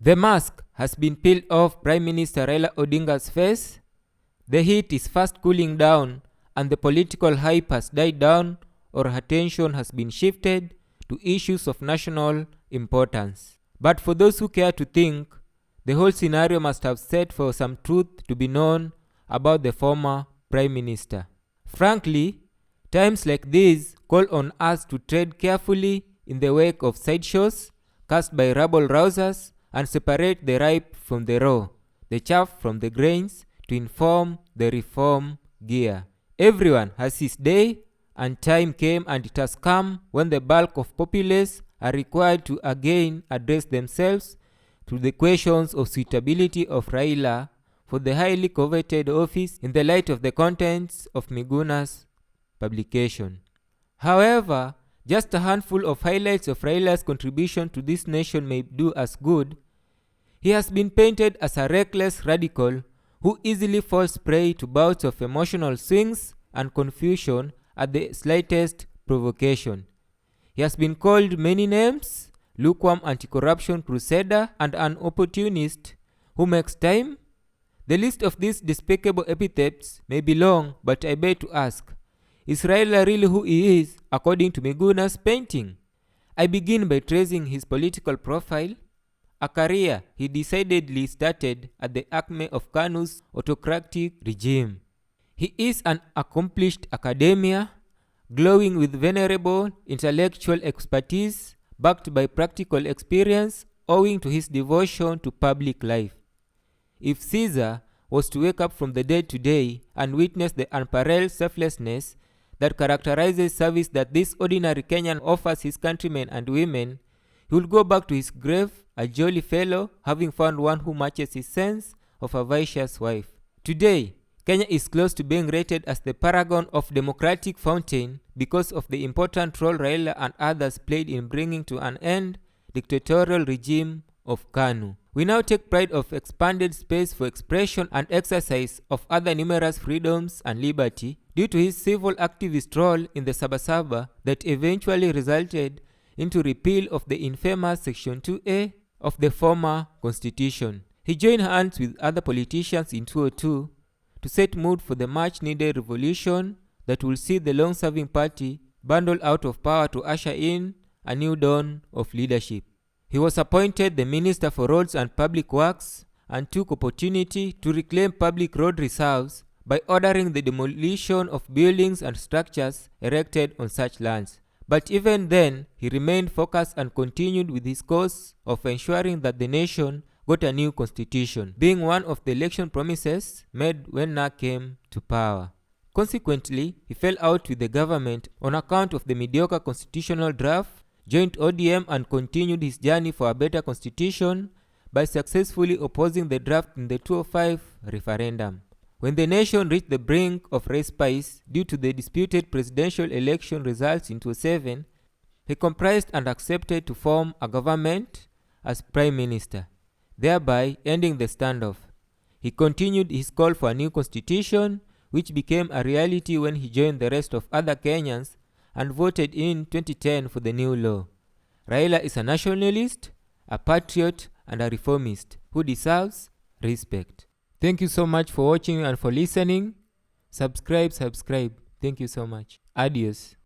The mask has been peeled off Prime Minister Raila Odinga'S face. The heat is fast cooling down and the political hype has died down, or attention has been shifted to issues of national importance. But for those who care to think, the whole scenario must have set for some truth to be known about the former Prime Minister. Frankly, times like these call on us to tread carefully in the wake of sideshows cast by rabble-rousers and separate the ripe from the raw, the chaff from the grains, to inform the reform gear. Everyone has his day, and time came and it has come when the bulk of populace are required to again address themselves to the questions of suitability of Raila for the highly coveted office in the light of the contents of Miguna's publication. However, just a handful of highlights of Raila's contribution to this nation may do us good. He has been painted as a reckless radical who easily falls prey to bouts of emotional swings and confusion at the slightest provocation. He has been called many names: lukewarm anti-corruption crusader and an opportunist who makes time. The list of these despicable epithets may be long, but I beg to ask, is Raila really who he is according to Miguna's painting? I begin by tracing his political profile, a career he decidedly started at the acme of KANU's autocratic regime. He is an accomplished academia, glowing with venerable intellectual expertise backed by practical experience owing to his devotion to public life. If Caesar was to wake up from the dead today and witness the unparalleled selflessness that characterizes service that this ordinary Kenyan offers his countrymen and women, he will go back to his grave a jolly fellow, having found one who matches his sense of a virtuous wife. Today, Kenya is close to being rated as the paragon of democratic fountain because of the important role Raila and others played in bringing to an end dictatorial regime of KANU. We now take pride of expanded space for expression and exercise of other numerous freedoms and liberty due to his civil activist role in the Sabasaba that eventually resulted into repeal of the infamous Section 2A of the former constitution. He joined hands with other politicians in 2002 to set mood for the much-needed revolution that will see the long-serving party bundle out of power to usher in a new dawn of leadership. He was appointed the Minister for Roads and Public Works and took opportunity to reclaim public road reserves by ordering the demolition of buildings and structures erected on such lands. But even then, he remained focused and continued with his course of ensuring that the nation got a new constitution, being one of the election promises made when NA came to power. Consequently, he fell out with the government on account of the mediocre constitutional draft, joined ODM and continued his journey for a better constitution by successfully opposing the draft in the 2005 referendum. When the nation reached the brink of respite due to the disputed presidential election results in 2007, he comprised and accepted to form a government as Prime Minister, thereby ending the standoff. He continued his call for a new constitution, which became a reality when he joined the rest of other Kenyans and voted in 2010 for the new law. Raila is a nationalist, a patriot, and a reformist who deserves respect. Thank you so much for watching and for listening. Subscribe. Thank you so much. Adios.